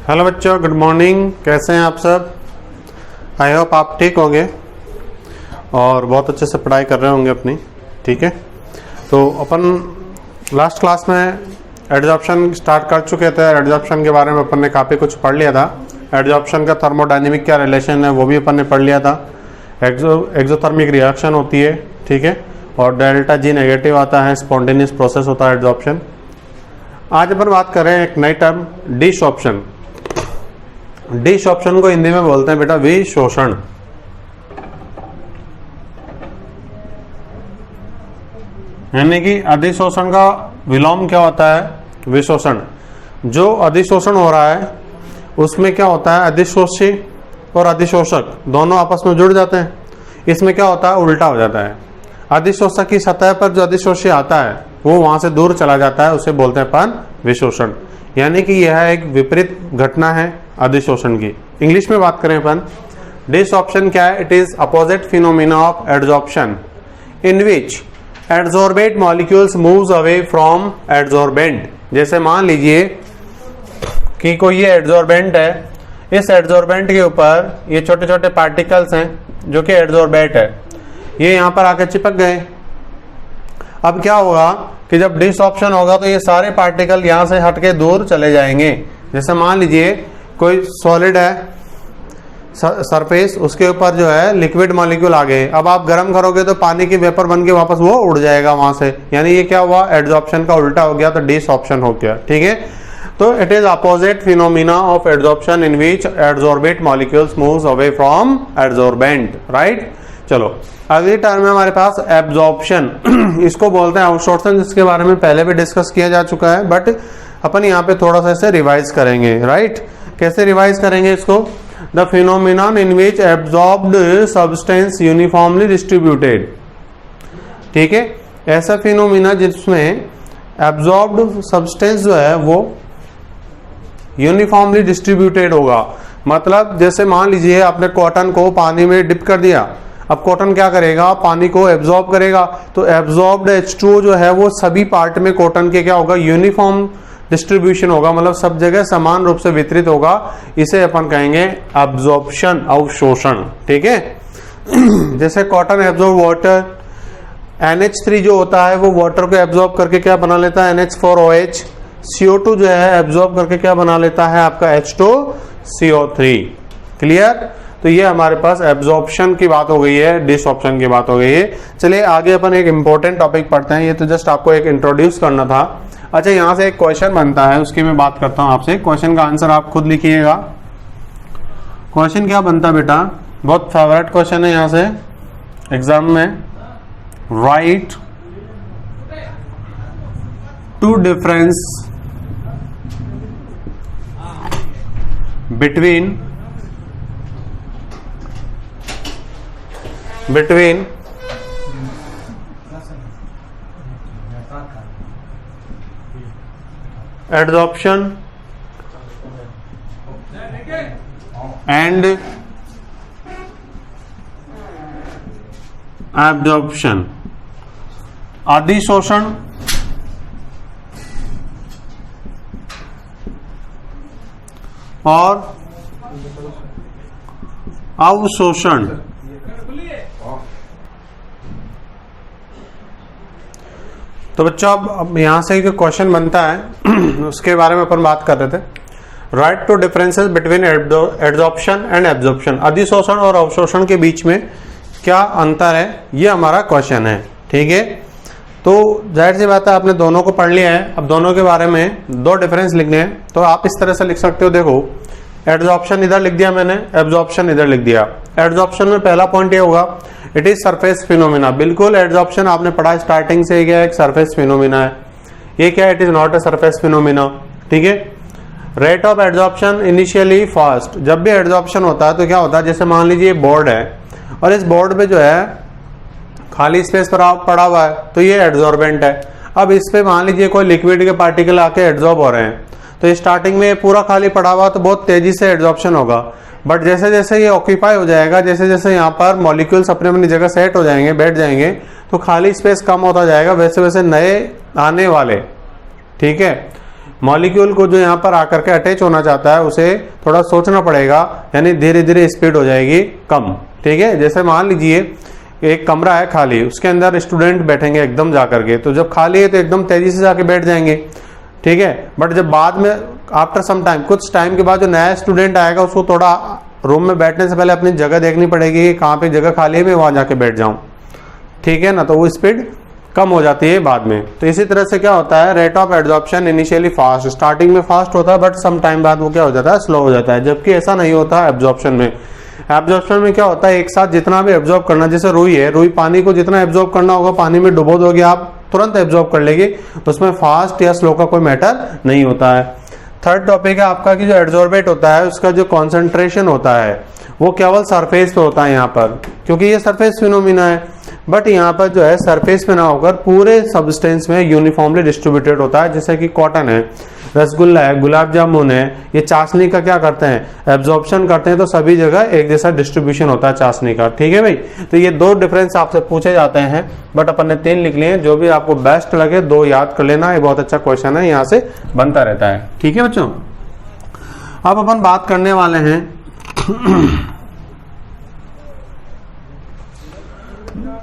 Hello बच्चों, good morning. कैसे हैं आप सब? आई होप आप ठीक होंगे और बहुत अच्छे से पढ़ाई कर रहे होंगे अपनी। ठीक है, तो अपन लास्ट क्लास में एडजॉर्प्शन स्टार्ट कर चुके थे। एडजॉर्प्शन के बारे में अपन ने काफ़ी कुछ पढ़ लिया था। एडजॉर्प्शन का थर्मोडायनेमिक क्या रिलेशन है वो भी अपन ने पढ़ लिया था। एक्सोथर्मिक रिएक्शन होती है, ठीक है, और डेल्टा जी नेगेटिव आता है, स्पॉन्टेनियस प्रोसेस होता है एडजॉर्प्शन। आज अपन बात करें एक नई टर्म, डिसॉर्प्शन। डिसॉर्प्शन को हिंदी में बोलते हैं बेटा विशोषण। यानी कि अधिशोषण का विलोम क्या होता है? विशोषण। जो अधिशोषण हो रहा है उसमें क्या होता है, अधिशोषी और अधिशोषक दोनों आपस में जुड़ जाते हैं। इसमें क्या होता है, उल्टा हो जाता है। अधिशोषक की सतह पर जो अधिशोषी आता है वो वहां से दूर चला जाता है, उसे बोलते हैं अपन विशोषण। यानी कि यह एक विपरीत घटना है अधिशोषण की। इंग्लिश में बात करें अपन, डिसऑर्प्शन क्या है? It is opposite phenomena of adsorption in which adsorbate molecules moves away from adsorbent. जैसे मान लीजिए कि कोई ये एडजॉर्बेंट है, इस एडजॉर्बेंट के ऊपर ये छोटे छोटे पार्टिकल्स हैं जो कि एडजॉर्बेट है, ये यहाँ पर आके चिपक गए। अब क्या होगा कि जब डिसऑर्प्शन होगा तो ये सारे पार्टिकल यहाँ से हटके दूर चले जाएंगे। जैसे मान लीजिए कोई सॉलिड है सरफेस, उसके ऊपर जो है लिक्विड मॉलिक्यूल आ गए। अब आप गर्म करोगे तो पानी की वेपर बन के वापस वो उड़ जाएगा वहां से। यानी ये क्या हुआ, एडजॉर्प्शन का उल्टा हो गया, तो डिसऑर्प्शन हो गया। ठीक है, तो it is opposite phenomena of adsorption in which adsorbate molecules moves away from adsorbent. Right, चलो अगली टर्म है हमारे पास एब्जॉर्प्शन। इसको बोलते हैं अवशोषण, जिसके बारे में पहले भी डिस्कस किया जा चुका है, बट अपन यहाँ पे थोड़ा सा इसे रिवाइज करेंगे। राइट, कैसे रिवाइज करेंगे इसको? The phenomenon in which absorbed substance uniformly distributed. ठीक है, ऐसा फिनोमिना जिसमें एब्जॉर्ब्ड सब्सटेंस जो है वो यूनिफॉर्मली डिस्ट्रीब्यूटेड होगा। मतलब जैसे मान लीजिए आपने कॉटन को पानी में डिप कर दिया, अब कॉटन क्या करेगा, पानी को एब्जॉर्ब करेगा, तो एब्जॉर्ब्ड H2O जो है वो सभी पार्ट में कॉटन के क्या होगा, यूनिफॉर्म डिस्ट्रीब्यूशन होगा, मतलब सब जगह समान रूप से वितरित होगा। इसे अपन कहेंगे एब्जॉर्प्शन, अवशोषण। ठीक है, जैसे कॉटन एब्जॉर्ब वाटर, NH3 जो होता है वो वाटर को एब्जॉर्ब करके क्या बना लेता है, NH4OH। CO2 जो है एब्जॉर्ब करके क्या बना लेता है, आपका H2CO3। क्लियर? तो ये हमारे पास एब्जॉर्प्शन की बात हो गई है, डिसऑर्प्शन की बात हो गई है। चलिए आगे अपन एक इंपॉर्टेंट टॉपिक पढ़ते हैं। ये तो जस्ट आपको एक इंट्रोड्यूस करना था। अच्छा, यहाँ से एक क्वेश्चन बनता है, उसकी मैं बात करता हूँ आपसे। क्वेश्चन का आंसर आप खुद लिखिएगा। क्वेश्चन क्या बनता है बेटा, बहुत फेवरेट क्वेश्चन है यहाँ से एग्जाम में। Write to difference between adsorption and absorption। अधिशोषण और अवशोषण। तो बच्चों अब यहां से जो क्वेश्चन बनता है उसके बारे में अपन बात कर रहे थे। Write two differences between adsorption and absorption. अधिशोषण और अवशोषण के बीच में क्या अंतर है, ये हमारा क्वेश्चन है। ठीक है, तो जाहिर सी बात है आपने दोनों को पढ़ लिया है। अब दोनों के बारे में दो डिफरेंस लिखने हैं, तो आप इस तरह से लिख सकते हो। देखो, एडजॉर्प्शन इधर लिख दिया मैंने, एब्जॉर्प्शन इधर लिख दिया। एडजॉर्प्शन में पहला पॉइंट ये होगा, इट इज सरफेस फिनोमिना। बिल्कुल, एडजॉर्प्शन आपने पढ़ा स्टार्टिंग से, क्या एक सरफेस फिनोमिना है। ये क्या, it is not a surface phenomena. ठीक है, rate of adsorption initially fast. जब भी एडजॉर्प्शन होता है तो क्या होता है, जैसे मान लीजिए बोर्ड है और इस बोर्ड पे जो है खाली स्पेस पड़ा हुआ है, तो ये एडजॉर्बेंट है। अब इस पे मान लीजिए कोई लिक्विड के पार्टिकल आके एडजॉर्ब हो रहे हैं, तो स्टार्टिंग में पूरा खाली पड़ा हुआ तो बहुत तेजी से एडजॉर्प्शन होगा। बट जैसे जैसे ये ऑक्यूपाई हो जाएगा, जैसे जैसे यहाँ पर मॉलिक्यूल्स अपने अपनी जगह सेट हो जाएंगे, बैठ जाएंगे, तो खाली स्पेस कम होता जाएगा, वैसे वैसे नए आने वाले, ठीक है, मॉलिक्यूल को जो यहाँ पर आकर के अटैच होना चाहता है उसे थोड़ा सोचना पड़ेगा, यानी धीरे धीरे स्पीड हो जाएगी कम। ठीक है, जैसे मान लीजिए एक कमरा है खाली, उसके अंदर स्टूडेंट बैठेंगे एकदम जाकर के, तो जब खाली है तो एकदम तेजी से जाके बैठ जाएंगे। ठीक है, बट जब बाद में आफ्टर सम टाइम, कुछ टाइम के बाद जो नया स्टूडेंट आएगा उसको थोड़ा रूम में बैठने से पहले अपनी जगह देखनी पड़ेगी, कहाँ पे जगह खाली है मैं वहां जाके बैठ जाऊं। ठीक है ना, तो वो स्पीड कम हो जाती है बाद में। तो इसी तरह से क्या होता है, rate of absorption initially fast, starting में फास्ट होता है बट सम टाइम बाद वो क्या हो जाता है, स्लो हो जाता है। जबकि ऐसा नहीं होता एब्जॉर्प्शन में। एब्जॉर्प्शन में क्या होता है, एक साथ जितना भी एब्जॉर्ब करना, जैसे रुई है, रुई पानी को जितना एब्जॉर्ब करना होगा पानी में डुबो दोगे आप, तुरंत एब्जॉर्ब कर लेगी, उसमें फास्ट या स्लो का कोई मैटर नहीं होता है। थर्ड टॉपिक है आपका कि जो एड्सॉर्बेट होता है उसका जो कॉन्सेंट्रेशन होता है वो केवल सरफेस पे होता है यहाँ पर, क्योंकि ये सरफेस फिनोमिना है। बट यहाँ पर जो है सरफेस पे ना होकर पूरे सब्सटेंस में यूनिफॉर्मली डिस्ट्रीब्यूटेड होता है। जैसे कि कॉटन है, रसगुल्ला है, गुलाब जामुन है, ये चाशनी का क्या करते हैं, एब्जॉर्प्शन करते हैं, तो सभी जगह एक जैसा डिस्ट्रीब्यूशन होता है चाशनी का। ठीक है भाई, तो ये दो डिफरेंस आपसे पूछे जाते हैं, बट अपन ने 3 लिख लिए हैं। जो भी आपको बेस्ट लगे 2 याद कर लेना, ये बहुत अच्छा क्वेश्चन है, यहाँ से बनता रहता है। ठीक है बच्चों, अब अपन बात करने वाले हैं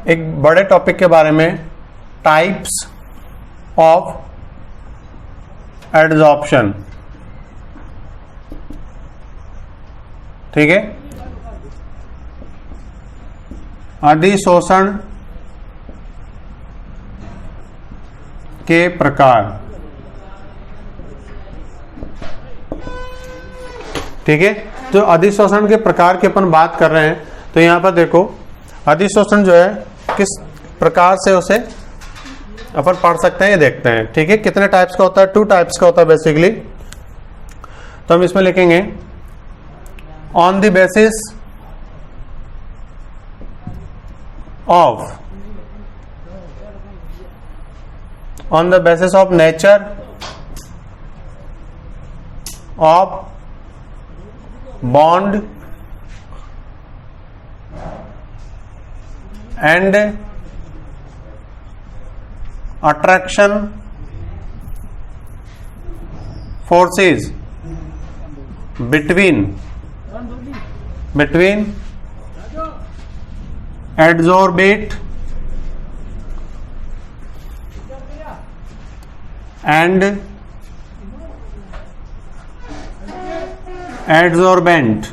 एक बड़े टॉपिक के बारे में, टाइप्स ऑफ एड्सॉर्प्शन। ठीक है, अधिशोषण के प्रकार। ठीक है, तो अधिशोषण के प्रकार की अपन बात कर रहे हैं, तो यहां पर देखो अधिशोषण जो है किस प्रकार से उसे अपन पढ़ सकते हैं ये देखते हैं। ठीक है, कितने टाइप्स का होता है, 2 टाइप्स का होता है बेसिकली। तो हम इसमें लिखेंगे on the basis of nature of bond and attraction forces between adsorbate and adsorbent,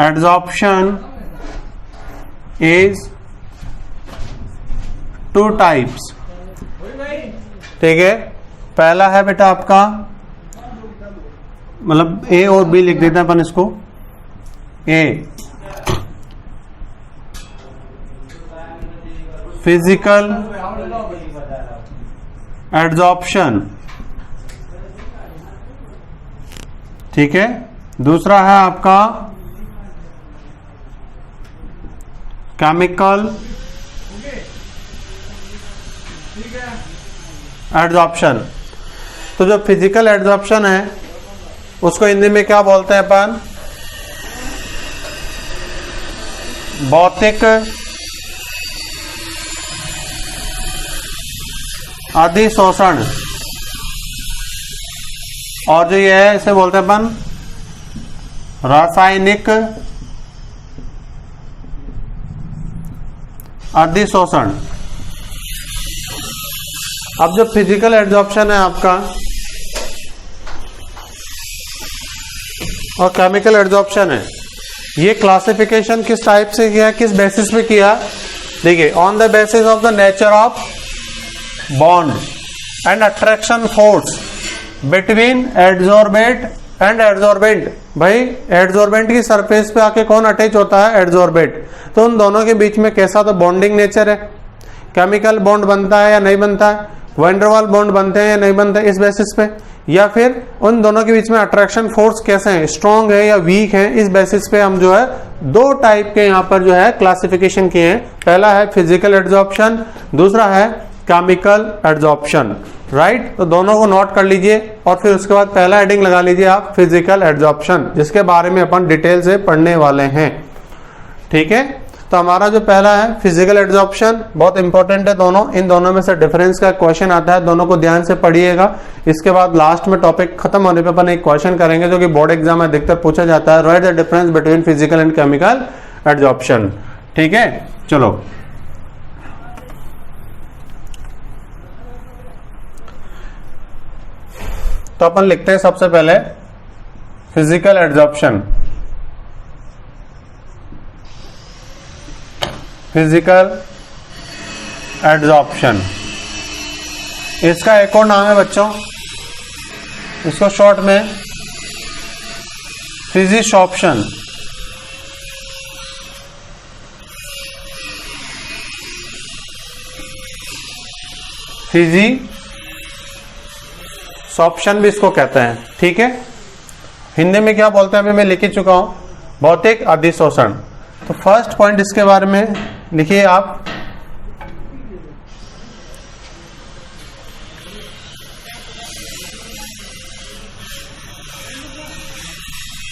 adsorption is 2 types। ठीक है, पहला है बेटा आपका, मतलब ए और बी लिख देते हैं अपन इसको। ए फिजिकल एड्सॉर्प्शन, ठीक है। दूसरा है आपका केमिकल एड्सॉर्प्शन। तो जो फिजिकल एड्सॉर्प्शन है उसको हिंदी में क्या बोलते हैं अपन, भौतिक अधिशोषण, और जो ये है इसे बोलते हैं अपन रासायनिक अधिशोषण। अब जो फिजिकल एड्सॉर्प्शन है आपका और केमिकल एड्सॉर्प्शन है, ये क्लासिफिकेशन किस टाइप से किया, किस बेसिस पे किया, देखिए on the basis of the nature of bond and attraction force between adsorbate and adsorbent. भाई एड्सॉर्बेंट की सरफेस पे आके कौन अटैच होता है, एड्सॉर्बेट। तो उन दोनों के बीच में कैसा तो बॉन्डिंग नेचर है, केमिकल बॉन्ड बनता है या नहीं बनता है, वैंडरवाल बॉन्ड बनते हैं या नहीं बनते इस बेसिस पे, या फिर उन दोनों के बीच में अट्रैक्शन फोर्स कैसे हैं, स्ट्रॉन्ग है या वीक है, इस बेसिस पे हम जो है 2 टाइप के यहाँ पर जो है क्लासिफिकेशन किए हैं। पहला है फिजिकल एड्सॉर्प्शन, दूसरा है केमिकल एड्सॉर्प्शन, राइट। तो दोनों को नोट कर लीजिए और फिर उसके बाद पहला हेडिंग लगा लीजिए आप फिजिकल एड्सॉर्प्शन, जिसके बारे में अपन डिटेल से पढ़ने वाले हैं। ठीक है, तो हमारा जो पहला है फिजिकल एड्जॉर्प्शन, बहुत इंपॉर्टेंट है दोनों, इन दोनों में से डिफरेंस का क्वेश्चन आता है, दोनों को ध्यान से पढ़िएगा। इसके बाद लास्ट में टॉपिक खत्म होने पे अपन एक क्वेश्चन करेंगे जो कि बोर्ड एग्जाम में अधिकतर पूछा जाता है, right the difference between physical and chemical adsorption. ठीक है, चलो तो अपन लिखते हैं सबसे पहले फिजिकल एड्जॉर्प्शन। फिजिकल एड्जॉर्प्शन, इसका एक और नाम है बच्चों, इसको शॉर्ट में फिजिशॉर्प्शन। फिजिशॉर्प्शन भी इसको कहते हैं। ठीक है, हिंदी में क्या बोलते हैं अभी मैं लिख चुका हूं, भौतिक अधिशोषण। तो फर्स्ट पॉइंट इसके बारे में लिखिए आप,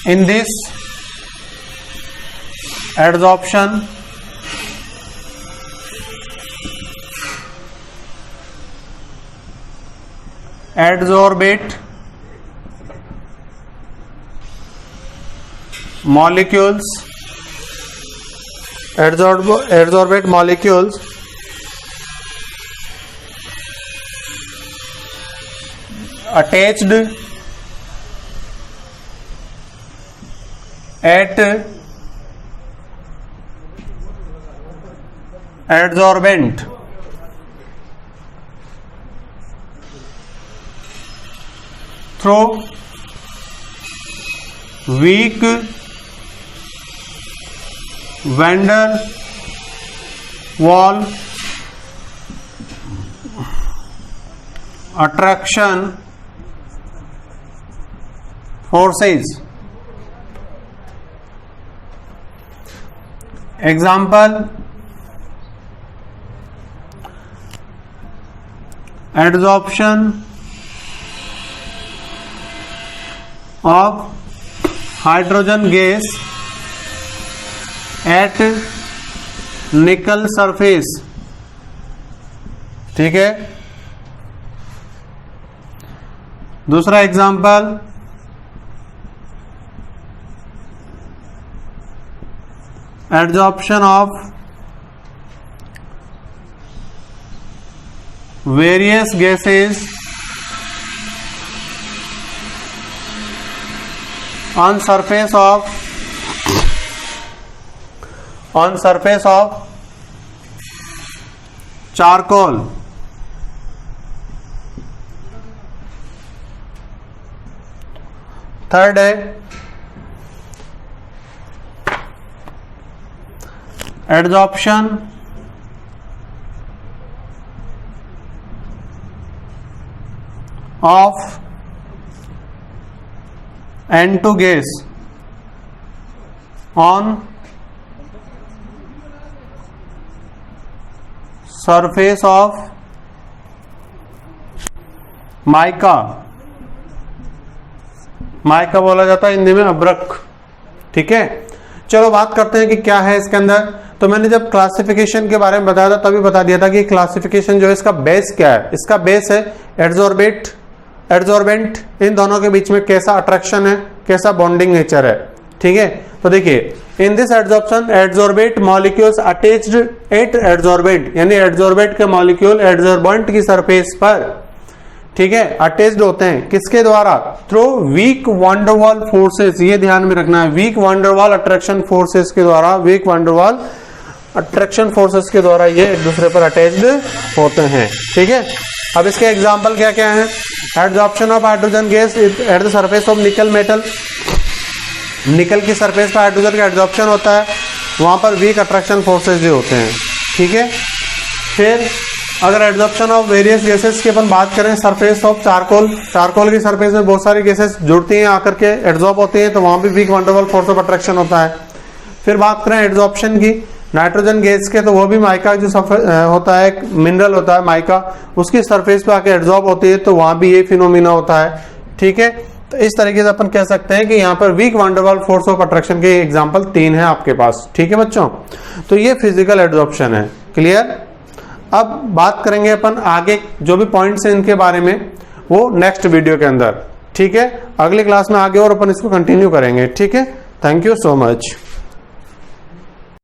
in this adsorption adsorbate molecules adsorbate molecules attached at adsorbent through weak van der Waal attraction forces। Example, adsorption of hydrogen gas at nickel surface। ठीक है, दूसरा example, adsorption of various gases on surface of charcoal। Third है adsorption of N2 gas on surface of mica. Mica बोला जाता है हिंदी में अब्रक। ठीक है, चलो बात करते हैं कि क्या है इसके अंदर। तो मैंने जब क्लासिफिकेशन के बारे में बताया था तभी बता दिया था कि क्लासिफिकेशन जो है इसका बेस क्या है। इसका बेस है एड्सॉर्बेंट, इन दोनों के बीच में कैसा अट्रैक्शन है, कैसा बॉन्डिंग नेचर है। ठीक है, तो देखिए in this adsorption adsorbate molecules attached eight adsorbent, यानी एड्सॉर्बेट के मॉलिक्यूल एड्सॉर्बेंट की सरफेस पर, ठीक है, अटैच्ड होते हैं किसके द्वारा, थ्रू वीक वान डेर वाल फोर्सेस। ये ध्यान में रखना है, वीक वान डेर वाल अट्रैक्शन फोर्सेस के द्वारा, वीक वान डेर वाल अट्रैक्शन फोर्सेस के द्वारा ये एक दूसरे पर अटैच्ड होते हैं। ठीक है, अब इसके एग्जाम्पल क्या क्या है, adsorption of hydrogen gas at the surface of nickel metal. निकल की सरफेस पर हाइड्रोजन का एड्सॉर्प्शन होता है, वहां पर वीक अट्रैक्शन फोर्सेस भी होते हैं। ठीक है, फिर अगर एड्सॉर्प्शन ऑफ वेरियस गैसेस की अपन बात करें, सरफेस ऑफ चारकोल, चारकोल की सरफेस में बहुत सारी गैसेस जुड़ती हैं आकर के एड्सॉर्ब होती हैं, तो वहां भी weak van der Waal force of attraction होता है। फिर बात करें एड्सॉर्प्शन की नाइट्रोजन गैस के, तो वो भी माइका जो होता है, एक मिनरल होता है माइका, उसकी सरफेस पे आके एड्सॉर्ब होती है, तो वहां भी ये फिनोमिना होता है। ठीक है, तो इस तरीके से अपन कह सकते हैं कि यहाँ पर weak van der Waals force of attraction के एग्जांपल 3 है आपके पास। ठीक है बच्चों, तो ये फिजिकल एडजॉर्प्शन है। क्लियर। अब बात करेंगे अपन आगे जो भी पॉइंट्स हैं इनके बारे में, वो नेक्स्ट वीडियो के अंदर। ठीक है, अगली क्लास में आगे और अपन इसको कंटिन्यू करेंगे। ठीक है, थैंक यू सो मच।